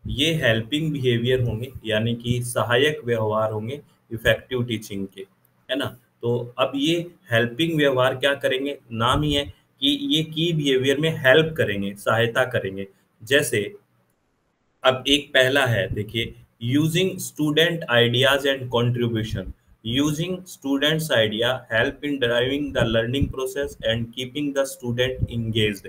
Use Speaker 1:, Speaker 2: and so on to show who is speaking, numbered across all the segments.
Speaker 1: ये helping behaviour होंगे, यानी कि सहायक व्यवहार होंगे इफेक्टिव टीचिंग के, है ना। तो अब ये हेल्पिंग व्यवहार क्या करेंगे, नाम ही है कि ये की बिहेवियर में हेल्प करेंगे, सहायता करेंगे। जैसे अब एक पहला है, देखिए, using student ideas and contribution. Using students idea help in driving the learning process and keeping the student engaged.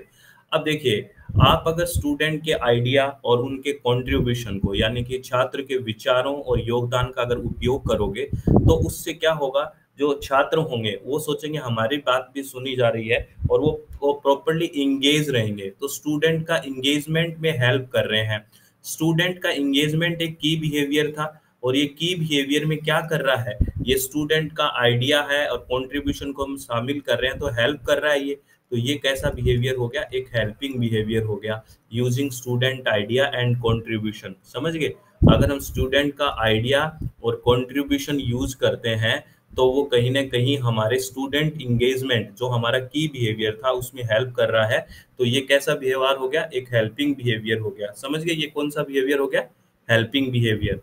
Speaker 1: अब देखिए, आप अगर स्टूडेंट के आइडिया और उनके कंट्रीब्यूशन को, यानी कि छात्र के विचारों और योगदान का अगर उपयोग करोगे, तो उससे क्या होगा, जो छात्र होंगे वो सोचेंगे हमारी बात भी सुनी जा रही है, और वो प्रॉपरली इंगेज रहेंगे, तो स्टूडेंट का इंगेजमेंट में हेल्प कर रहे हैं। स्टूडेंट का एंगेजमेंट एक की बिहेवियर था, और ये की बिहेवियर में क्या कर रहा है, ये स्टूडेंट का आइडिया है और कंट्रीब्यूशन को हम शामिल कर रहे हैं, तो हेल्प कर रहा है ये। तो ये कैसा बिहेवियर हो गया, एक हेल्पिंग बिहेवियर हो गया, using student idea and contribution. समझ गए। अगर हम स्टूडेंट का आइडिया और कंट्रीब्यूशन यूज करते हैं, तो वो कहीं ना कहीं हमारे स्टूडेंट इंगेजमेंट, जो हमारा की बिहेवियर था, उसमें हेल्प कर रहा है। तो ये कैसा बिहेवियर हो गया, एक हेल्पिंग बिहेवियर हो गया। समझ गए, ये कौन सा बिहेवियर हो गया, हेल्पिंग बिहेवियर।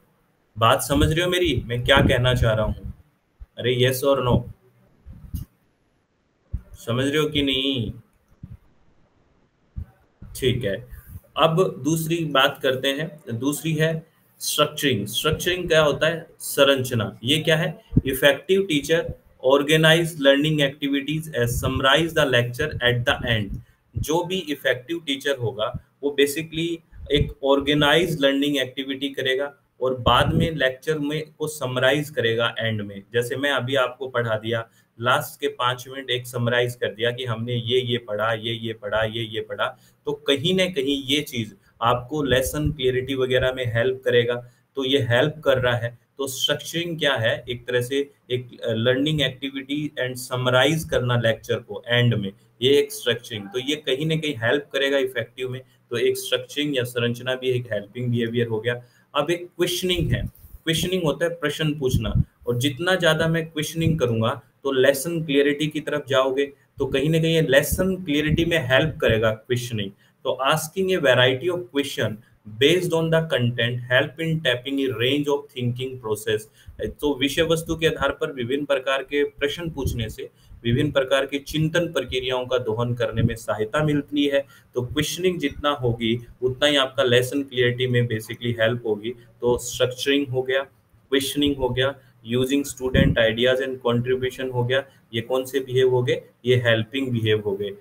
Speaker 1: बात समझ रहे हो मेरी, मैं क्या कहना चाह रहा हूँ। अरे यस और नो, समझ रहे हो कि नहीं। ठीक है। अब दूसरी बात करते हैं, दूसरी है स्ट्रक्चरिंग। स्ट्रक्चरिंग क्या होता है, संरचना। ये क्या है, effective teacher organise learning activities as summarise the lecture at the end. जो भी इफेक्टिव टीचर होगा, वो बेसिकली एक ऑर्गेनाइज लर्निंग एक्टिविटी करेगा, और बाद में लेक्चर में को समराइज करेगा एंड में। जैसे मैं अभी आपको पढ़ा दिया, लास्ट के 5 मिनट एक समराइज कर दिया कि हमने ये पढ़ा, ये पढ़ा, ये पढ़ा। तो कहीं ना कहीं ये चीज आपको लेसन क्लियरिटी वगैरह में हेल्प करेगा। तो ये हेल्प कर रहा है। तो स्ट्रक्चरिंग क्या है, एक तरह से एक लर्निंग एक्टिविटी एंड समराइज करना लेक्चर को एंड में, ये एक स्ट्रक्चरिंग। तो ये कहीं ना कहीं हेल्प करेगा इफेक्टिव में। तो एक स्ट्रक्चरिंग या संरचना भी एक हेल्पिंग बिहेवियर हो गया। अब एक क्वेश्चनिंग है। क्वेश्चनिंग होता है प्रश्न पूछना, और जितना ज्यादा मैं क्वेश्चनिंग करूंगा, तो लेसन क्लियरिटी की तरफ जाओगे। तो कहीं ना कहीं लेसन क्लियरिटी में हेल्प करेगा क्वेश्चनिंग। तो asking A variety of question based on the content help in tapping A range of thinking process. तो विषय वस्तु के आधार पर विभिन्न प्रकार के प्रश्न पूछने से विभिन्न प्रकार की चिंतन प्रक्रियाओं का दोहन करने में सहायता मिलती है। तो क्वेश्चनिंग जितना होगी, उतना ही आपका लेसन क्लियरिटी में बेसिकली हेल्प होगी। तो स्ट्रक्चरिंग हो गया, क्वेश्चनिंग हो गया, using student ideas and contribution हो गया। ये कौन से बिहेव हो गए, ये हेल्पिंग बिहेव हो गए।